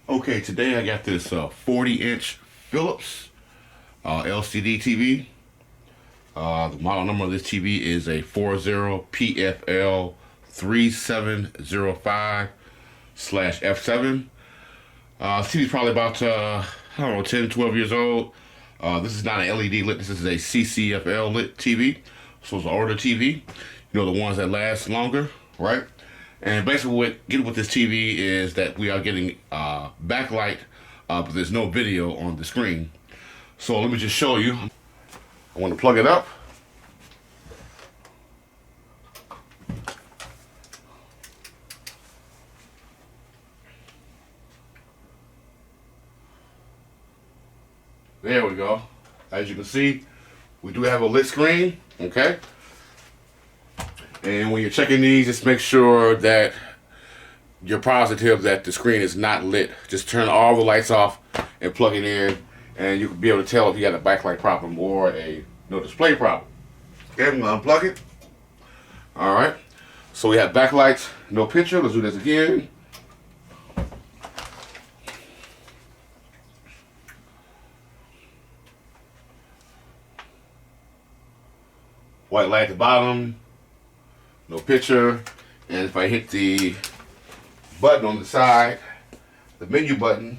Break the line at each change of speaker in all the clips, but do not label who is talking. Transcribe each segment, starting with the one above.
Okay, today I got this 40-inch Philips LCD TV. The model number of this TV is a 40PFL3705/F7. This TV is probably about, I don't know, 10, 12 years old. This is not an LED lit, this is a CCFL lit TV. So it's an older TV. You know, the ones that last longer, right? And basically what getting with this TV is that we are getting backlight, but there's no video on the screen. So let me just show you. I want to plug it up. There we go. As you can see, we do have a lit screen, okay? And when you're checking these, just make sure that you're positive that the screen is not lit. Just turn all the lights off and plug it in, and you can be able to tell if you got a backlight problem or a no display problem. Okay, I'm gonna unplug it. All right, so we have backlights, no picture. Let's do this again. White light at the bottom, no picture. And if I hit the button on the side, the menu button,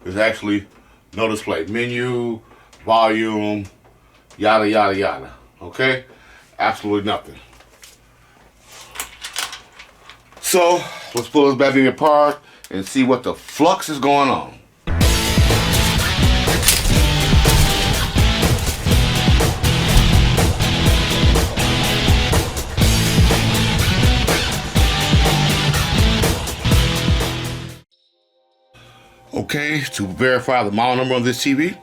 there's actually no display. Menu, volume, yada, yada, yada. Okay? Absolutely nothing. So, let's pull this baby apart and see what the flux is going on. Okay, to verify the model number on this TV,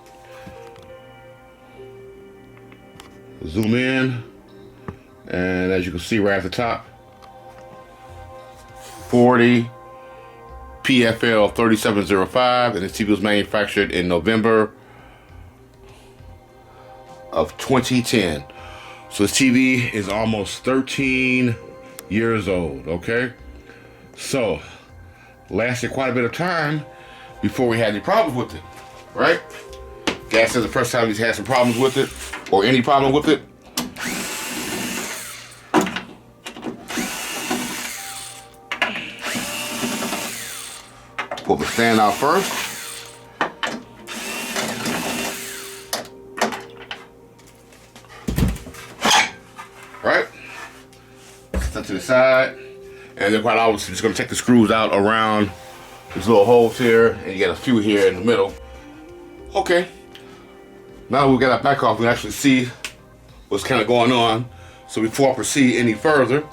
zoom in, and as you can see right at the top, 40PFL3705, and this TV was manufactured in November of 2010. So this TV is almost 13 years old, okay? So, lasted quite a bit of time before we had any problems with it, right? Dad says the first time he's had some problems with it, or any problem with it. Pull the stand out first. Right? Set to the side. And then quite obviously just gonna take the screws out around these little holes here, and you get a few here in the middle. Okay, now we got our back off, we can actually see what's kind of going on. So before I proceed any further,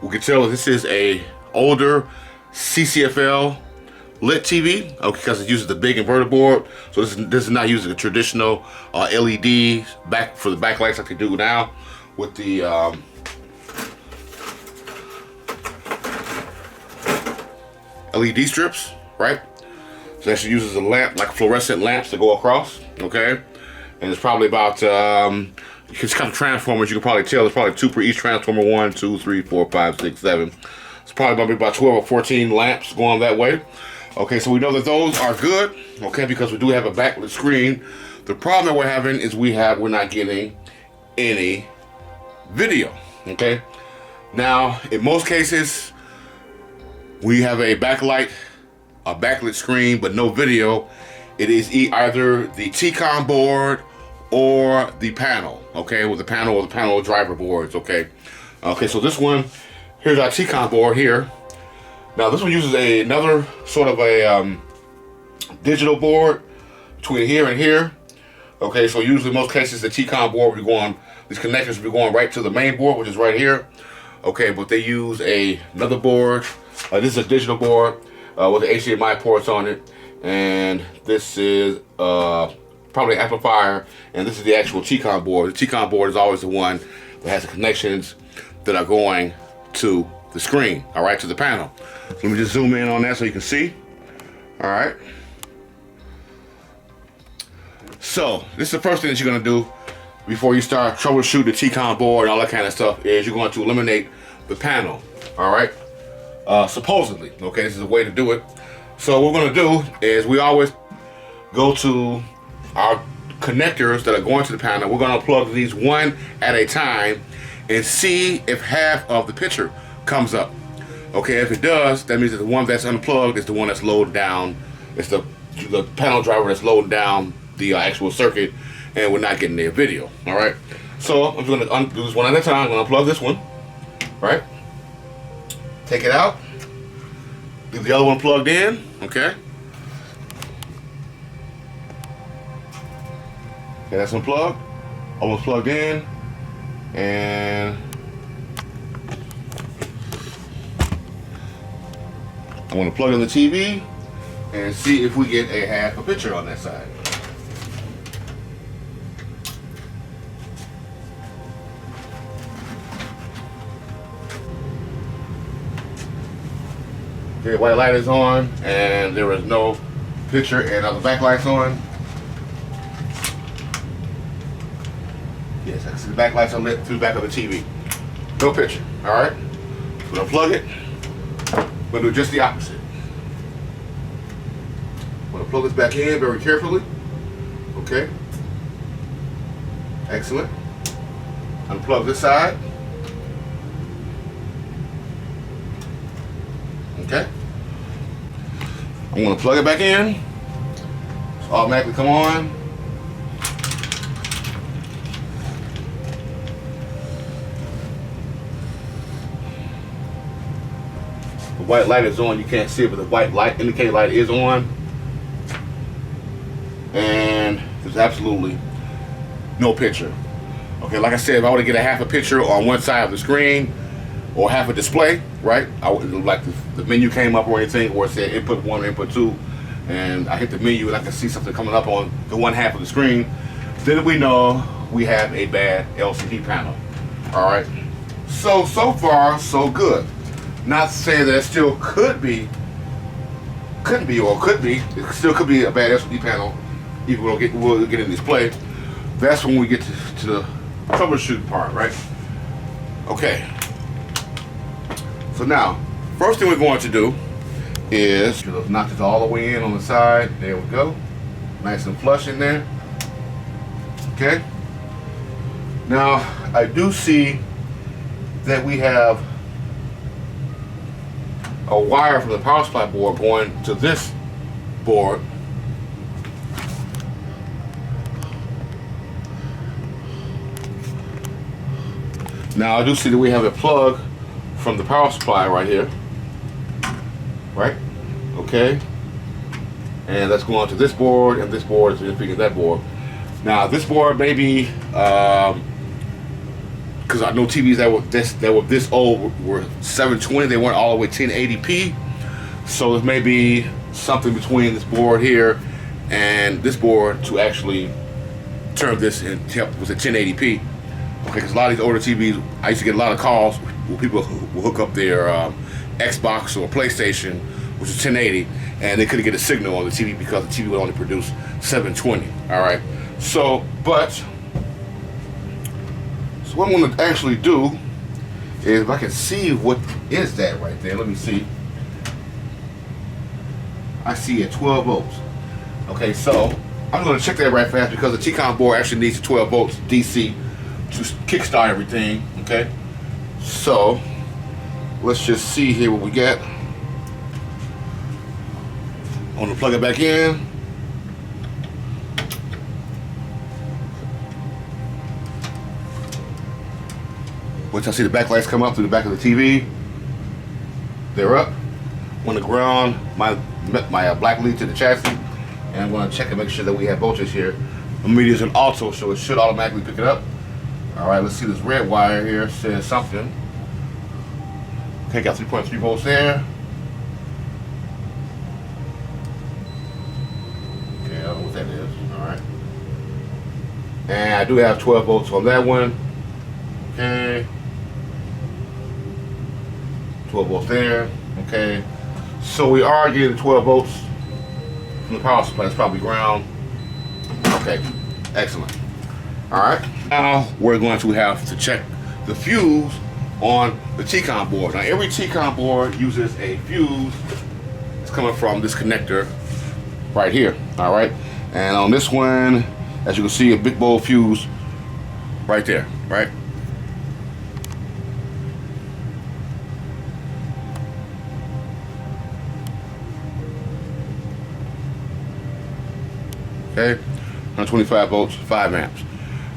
we can tell that this is a older CCFL lit TV, okay, because it uses the big inverter board. So this is not using a traditional LED back for the backlights like they do now with the LED strips. Right? So it actually uses a lamp, like fluorescent lamps to go across, okay? And it's probably about, it's kind of transformers, you can probably tell, there's probably 2 per each transformer, 1, 2, 3, 4, 5, 6, 7. It's probably gonna be about 12 or 14 lamps going that way. Okay, so we know that those are good, okay, because we do have a backlit screen. The problem that we're having is we're not getting any video, okay? Now, in most cases, we have a backlit screen but no video. It is either the T-Con board or the panel, okay, with the panel or the panel driver boards, okay. Okay, so this one, here's our T-Con board here. Now this one uses another sort of a digital board between here and here. Okay, so usually in most cases the T-Con board will be going, these connectors will be going right to the main board, which is right here. Okay, but they use another board. This is a digital board with the HDMI ports on it, and this is probably an amplifier, and this is the actual T-Con board. The T-Con board is always the one that has the connections that are going to the screen, all right, to the panel. So let me just zoom in on that so you can see. All right. So this is the first thing that you're gonna do before you start troubleshooting the T-Con board and all that kind of stuff, is you're going to eliminate the panel, all right? supposedly. Okay, this is a way to do it. So what we're gonna do is we always go to our connectors that are going to the panel. We're gonna plug these one at a time and see if half of the picture comes up. Okay, if it does, that means that the one that's unplugged is the one that's loaded down. It's the panel driver that's loading down the actual circuit, and we're not getting their video. All right, so I'm just gonna undo this one at a time. I'm gonna unplug this one, right? Take it out. Leave the other one plugged in. Okay. Okay, that's unplugged. Almost plugged in, and I want to plug in the TV and see if we get a half a picture on that side. Okay, white light is on, and there is no picture, and the backlight's on. Yes, I can see the backlights are lit through the back of the TV. No picture, all right? We're gonna plug it. We're gonna do just the opposite. I'm gonna plug this back in very carefully. Okay. Excellent. Unplug this side. Okay. I'm gonna plug it back in. It's automatically come on. The white light is on. You can't see it, but the white light indicator light is on. And there's absolutely no picture. Okay, like I said, if I were to get a half a picture on one side of the screen or half a display, right? I would like the menu came up or anything, or it said input 1 or input 2, and I hit the menu and I can see something coming up on the one half of the screen, then we know we have a bad LCD panel. All right. So far so good. Not saying that it still could be, or could be. It still could be a bad LCD panel. Even we'll get in display. That's when we get to the troubleshooting part, right? Okay. So now, first thing we're going to do is knock this all the way in on the side. There we go. Nice and flush in there. Okay. Now, I do see that we have a wire from the power supply board going to this board. Now I do see that we have a plug from the power supply right here, right? Okay, and that's going to this board, and this board is speaking of that board. Now this board may be, because I know TVs that were this old were 720. They weren't all the way 1080p. So it may be something between this board here and this board to actually turn this into was a 1080p. Okay, because a lot of these older TVs, I used to get a lot of calls where people will hook up their Xbox or PlayStation, which is 1080, and they couldn't get a signal on the TV because the TV would only produce 720. All right. So what I'm going to actually do is, if I can see what is that right there. Let me see. I see at 12 volts. Okay, so I'm going to check that right fast because the T-Con board actually needs 12 volts DC to kickstart everything. Okay, so let's just see here what we get. I'm going to plug it back in. Once I see the backlights come up through the back of the TV, they're up. I'm going to ground my Backlight to the chassis, and I'm going to check and make sure that we have voltage here. The meter is an auto, so it should automatically pick it up. All right, let's see this red wire here says something. Okay, got 3.3 volts there. Okay, I don't know what that is. All right. And I do have 12 volts on that one. Okay. 12 volts there. Okay. So we are getting 12 volts from the power supply. It's probably ground. Okay. Excellent. All right. Now we're going to have to check the fuse on the T-con board. Now every T-con board uses a fuse. It's coming from this connector right here, all right? And on this one, as you can see, a big bold fuse right there, right? Okay, 125 volts, 5 amps.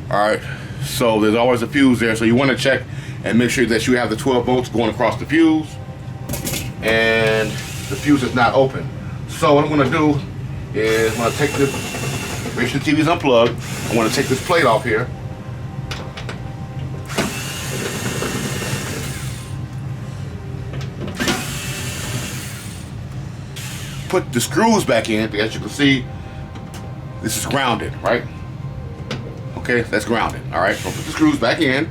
All right, so there's always a fuse there, so you want to check and make sure that you have the 12 volts going across the fuse and the fuse is not open. So what I'm going to do is I'm going to take this, make sure the TV's unplugged. I'm going to take this plate off here. Put the screws back in. As you can see, this is grounded, right? Okay, that's grounded. All right, so put the screws back in.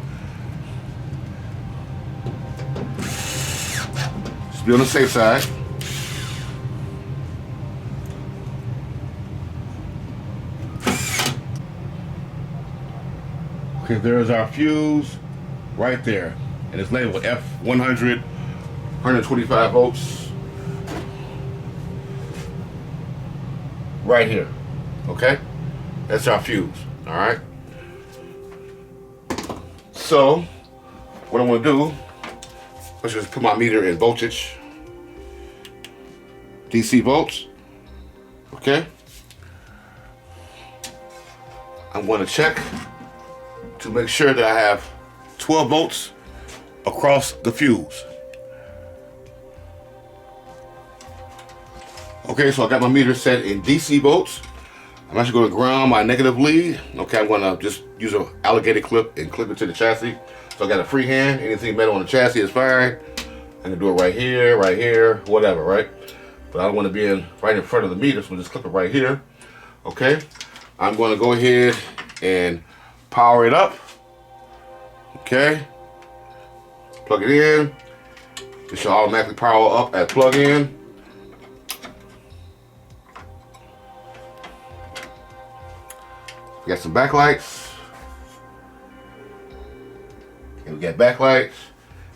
Just be on the safe side. Okay, there's our fuse right there. And it's labeled F100, 125 volts. Right here. Okay? That's our fuse. All right? So, what I'm going to do, let's just put my meter in voltage. DC volts. Okay? I'm going to check to make sure that I have 12 volts across the fuse. Okay, so I got my meter set in DC volts. I'm actually going to ground my negative lead. Okay, I'm going to just use an alligator clip and clip it to the chassis. So I got a free hand. Anything metal on the chassis is fine. I can do it right here, whatever, right? But I don't want to be right in front of the meter, so we'll just clip it right here. Okay, I'm going to go ahead and power it up. Okay, plug it in. It should automatically power up at plug in. We got some backlights. And we got backlights.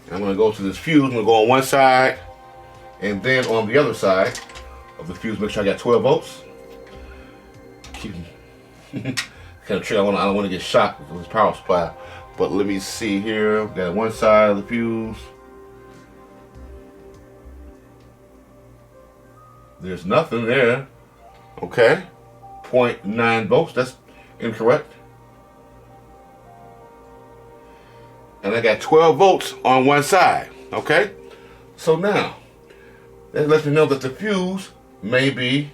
And I'm going to go to this fuse. I'm going to go on one side and then on the other side of the fuse, make sure I got 12 volts. Keep kind of trick. I don't want to get shocked with this power supply. But let me see here. We got one side of the fuse. There's nothing there. Okay. 0.9 volts. That's incorrect. And I got 12 volts on one side. Okay. So now, that lets me know that the fuse may be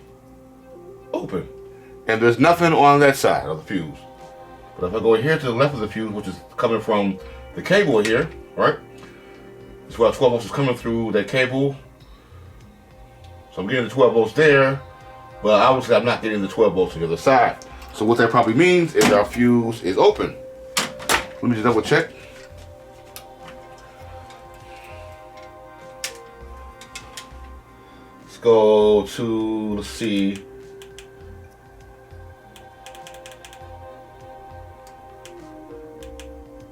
open. And there's nothing on that side of the fuse. But if I go here to the left of the fuse, which is coming from the cable here, right? It's where 12 volts is coming through that cable. So I'm getting the 12 volts there, but obviously I'm not getting the 12 volts on the other side. So what that probably means is our fuse is open. Let me just double check. Let's go to, let's see.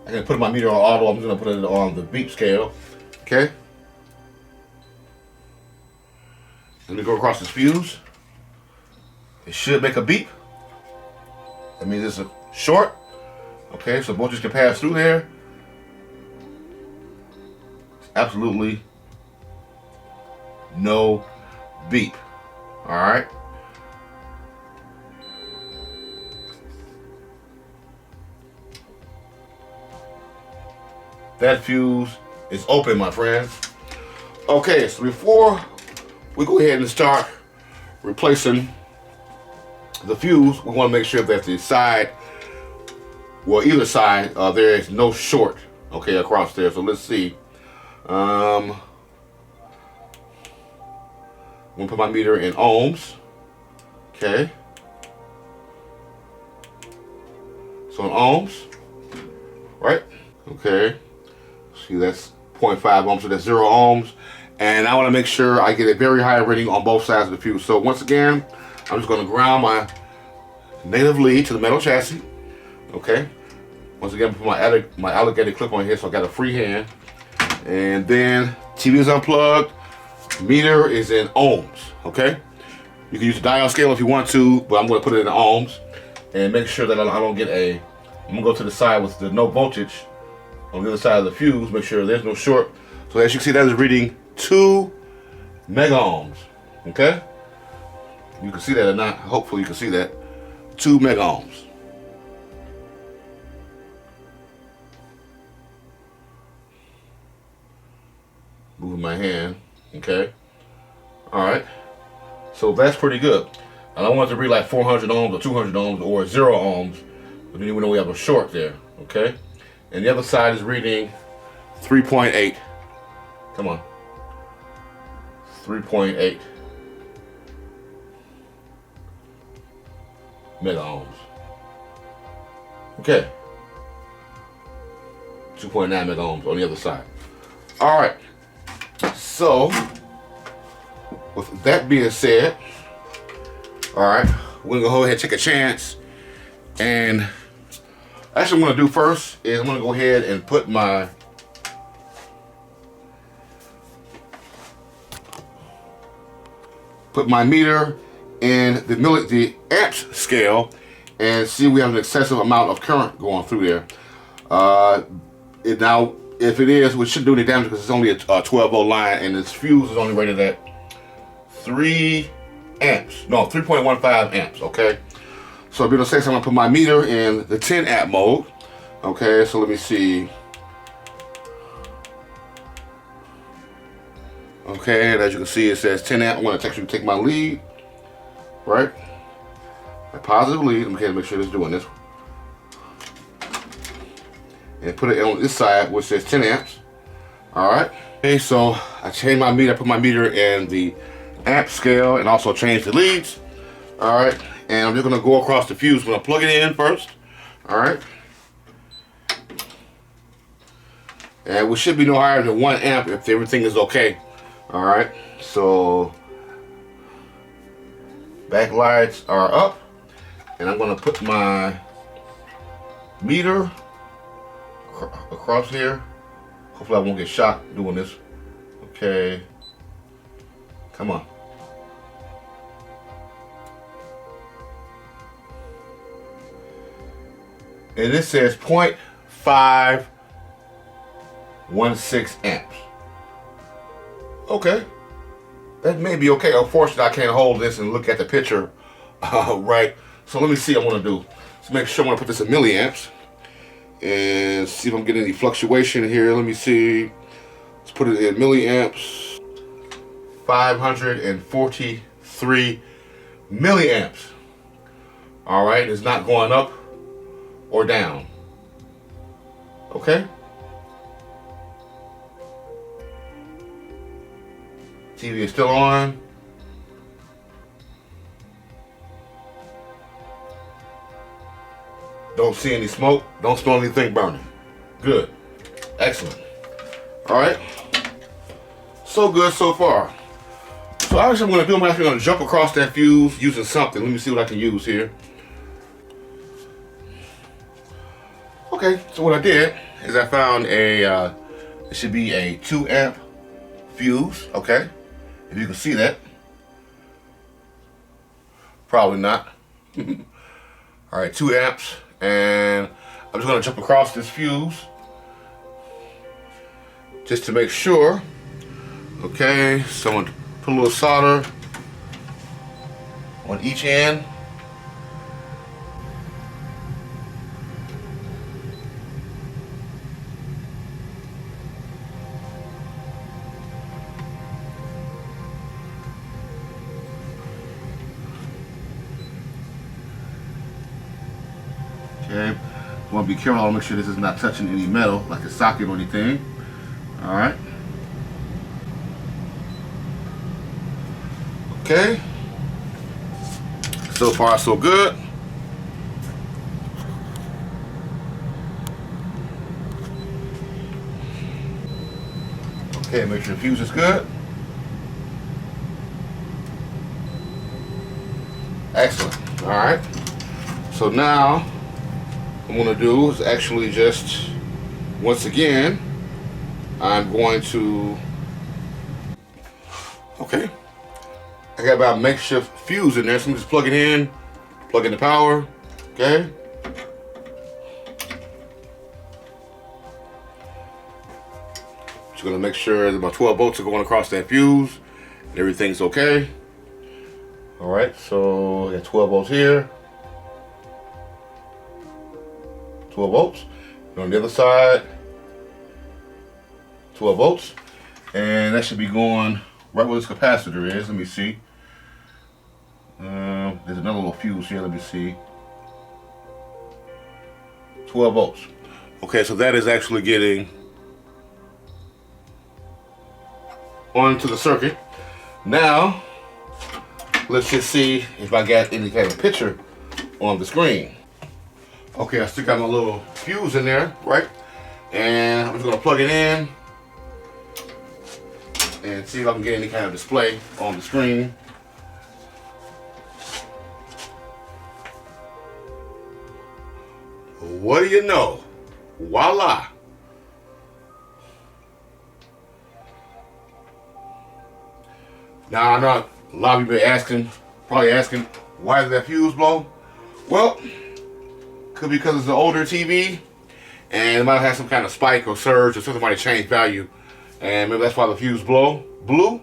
I'm gonna put my meter on auto. I'm just gonna put it on the beep scale. Okay. Let me go across this fuse. It should make a beep. That means it's a short. Okay, so voltage can pass through there. Absolutely no beep. All right. That fuse is open, my friends. Okay, so before we go ahead and start replacing the fuse, we want to make sure that the side, well, either side, there is no short, okay, across there. So let's see. I'm gonna put my meter in ohms. Okay. So in ohms, right? Okay. See, that's 0.5 ohms, so that's 0 ohms. And I want to make sure I get a very high reading on both sides of the fuse. So once again, I'm just going to ground my native lead to the metal chassis. Okay. Once again, put my alligator clip on here, so I got a free hand. And then TV is unplugged. Meter is in ohms, okay? You can use a dial scale if you want to, but I'm gonna put it in ohms and make sure that I don't get I'm gonna go to the side with the no voltage on the other side of the fuse, make sure there's no short. So as you can see, that is reading 2 mega ohms, okay? You can see that or not, hopefully you can see that. 2 mega ohms. Moving my hand, okay? All right, so that's pretty good. I don't want it to read like 400 ohms or 200 ohms or 0 ohms, but then you know we have a short there, okay? And the other side is reading 3.8. Come on. 3.8 mega ohms. Okay. 2.9 mega ohms on the other side. All right. So, with that being said, all right, we're gonna go ahead and take a chance. And actually, what I'm gonna do first is I'm gonna go ahead and put my meter in the amps scale and see if we have an excessive amount of current going through there. Now, if it is, we shouldn't do any damage because it's only a 12 volt line and this fuse is only rated at 3 amps. No, 3.15 amps, okay? So being safe, I'm gonna put my meter in the 10 amp mode. Okay, so let me see. Okay, and as you can see, it says 10 amp. I'm gonna actually take my lead, right? My positive lead. I'm gonna make sure it's doing this. And put it on this side, which says 10 amps. All right. Okay, so I changed my meter. I put my meter in the amp scale and also changed the leads. All right. And I'm just gonna go across the fuse. I'm gonna plug it in first. All right. And we should be no higher than 1 amp if everything is okay. All right. So backlights are up, and I'm gonna put my meter across here. Hopefully I won't get shot doing this. Okay. Come on. And this says 0.516 amps. Okay. That may be okay. Unfortunately, I can't hold this and look at the picture right. So let me see what I want to do. Let's make sure I'm going to put this in milliamps and see if I'm getting any fluctuation here. Let me see. Let's put it in milliamps. 543 milliamps. All right, it's not going up or down. Okay. TV is still on. Don't see any smoke. Don't smell anything burning. Good. Excellent. All right. So good so far. So actually I'm going to do, I'm actually going to jump across that fuse using something. Let me see what I can use here. Okay, so what I did is I found it should be a 2 amp fuse, okay? If you can see that. Probably not. All right, 2 amps, and I'm just gonna jump across this fuse just to make sure. Okay, so I'm gonna put a little solder on each end. Okay, I want to be careful. I want to make sure this is not touching any metal, like a socket or anything. All right. Okay. So far, so good. Okay, make sure the fuse is good. Excellent. All right. So now, what I'm gonna do is actually just, once again, I'm going to, okay, I got about a makeshift fuse in there, so I'm just plug it in, plug in the power, okay? Just gonna make sure that about 12 volts are going across that fuse and everything's okay. All right, so I got 12 volts here, 12 volts. And on the other side, 12 volts. And that should be going right where this capacitor is. Let me see. There's another little fuse here, let me see. 12 volts. Okay, so that is actually getting onto the circuit. Now, let's just see if I got any kind of picture on the screen. Okay, I still got my little fuse in there, right? And I'm just gonna plug it in and see if I can get any kind of display on the screen. What do you know? Voila! Now I know a lot of you been probably asking, why did that fuse blow? Well, could be because it's an older TV and it might have some kind of spike or surge or something might have changed value, and maybe that's why the fuse blew.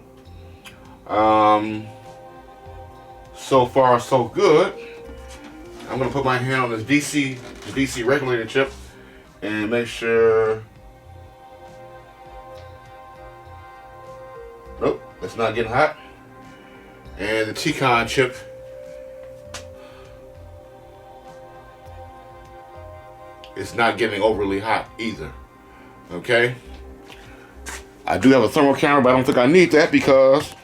So far so good. I'm gonna put my hand on this the DC regulator chip and make sure. Nope, it's not getting hot. And the T-Con chip is not getting overly hot either. Okay. I do have a thermal camera, but I don't think I need that because,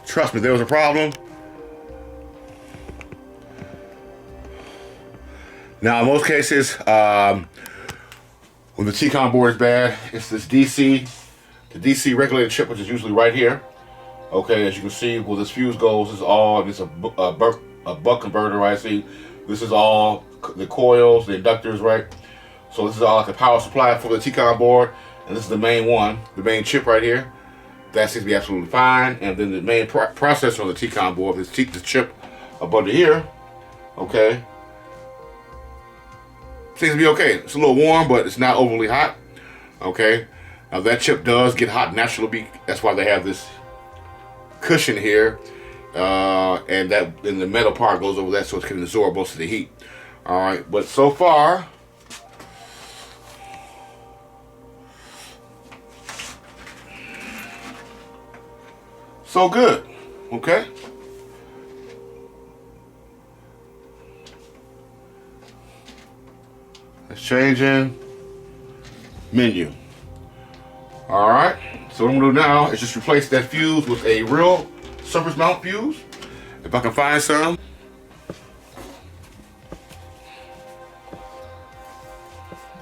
trust me, there was a problem. Now, in most cases, when the T-Con board is bad, it's this the DC regulator chip, which is usually right here. Okay, as you can see, where this fuse goes, this is all, it's a buck converter, right? See, this is all the coils, the inductors, right? So this is all like the power supply for the T-Con board, and this is the main one, the main chip right here. That seems to be absolutely fine. And then the main processor on the T-Con board, this chip up under here, okay, seems to be okay. It's a little warm, but it's not overly hot. Okay, now that chip does get hot naturally. That's why they have this cushion here, and the metal part goes over that so it can absorb most of the heat. All right, but so far, so good. Okay. Let's change in menu. All right. So what I'm gonna do now is just replace that fuse with a real surface mount fuse, if I can find some.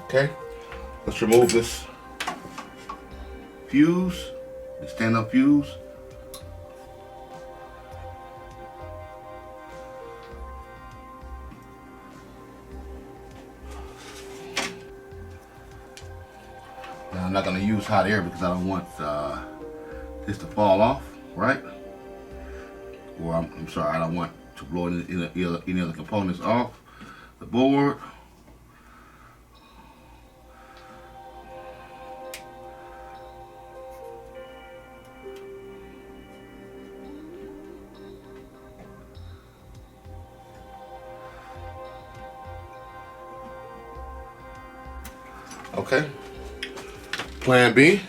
Okay. Let's remove this fuse, the stand-up fuse. Now I'm not going to use hot air because I don't want this to fall off, right? Or I'm sorry, I don't want to blow any other components off the board. Okay. Plan B.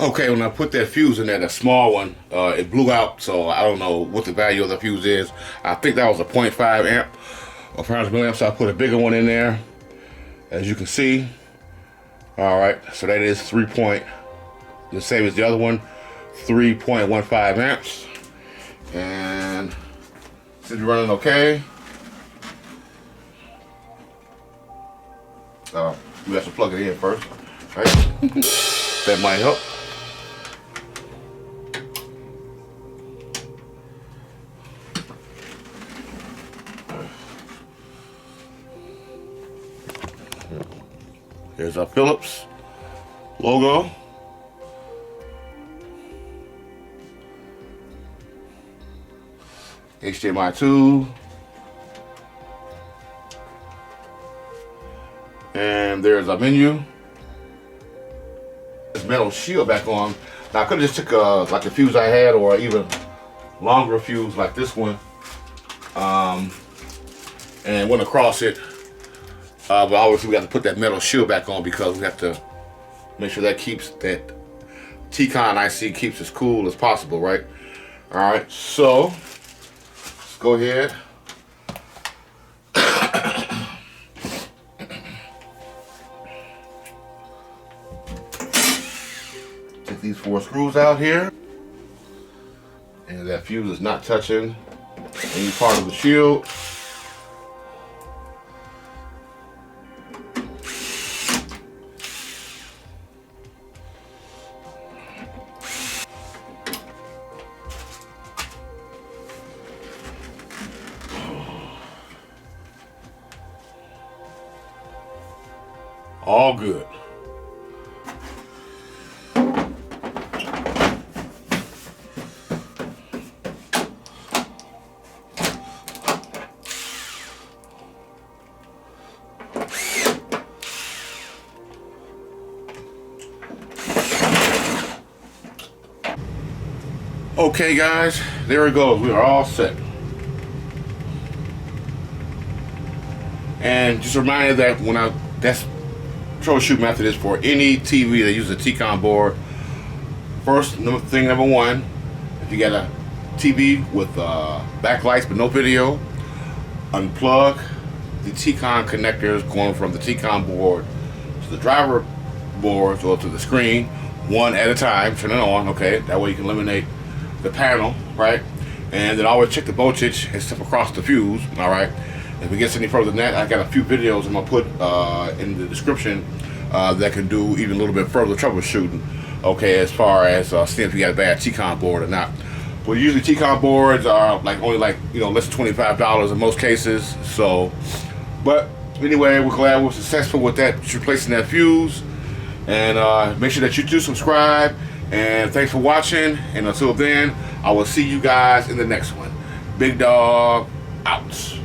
Okay, when I put that fuse in there, that small one, it blew out, so I don't know what the value of the fuse is. I think that was a 0.5 amp or 500 milliamps, so I put a bigger one in there, as you can see. All right, so that is the same as the other one, 3.15 amps. And should be running okay. We have to plug it in first, right? That might help. Here's our Philips logo. HDMI 2. And there's our menu. This metal shield back on. Now I could have just took like the fuse I had, or even longer fuse like this one, and went across it. But obviously we have to put that metal shield back on because we have to make sure that keeps that T-Con IC keeps as cool as possible, right? All right, so let's go ahead. Take these 4 screws out here, and that fuse is not touching any part of the shield. All good. Okay guys, there it goes. We are all set. And just a reminder that that's troubleshoot method is for any TV that uses a T-Con board. First, thing number one, if you got a TV with backlights but no video, unplug the T-Con connectors going from the T-Con board to the driver board or to the screen, one at a time. Turn it on, okay? That way you can eliminate the panel, right? And then always check the voltage and step across the fuse, all right? If it gets any further than that, I got a few videos I'm gonna put in the description that can do even a little bit further troubleshooting, okay, as far as seeing if you got a bad T-Con board or not. But usually T-Con boards are only less than $25 in most cases. So, but anyway, we're glad we're successful with that, replacing that fuse. And make sure that you do subscribe. And thanks for watching. And until then, I will see you guys in the next one. Big Dog out.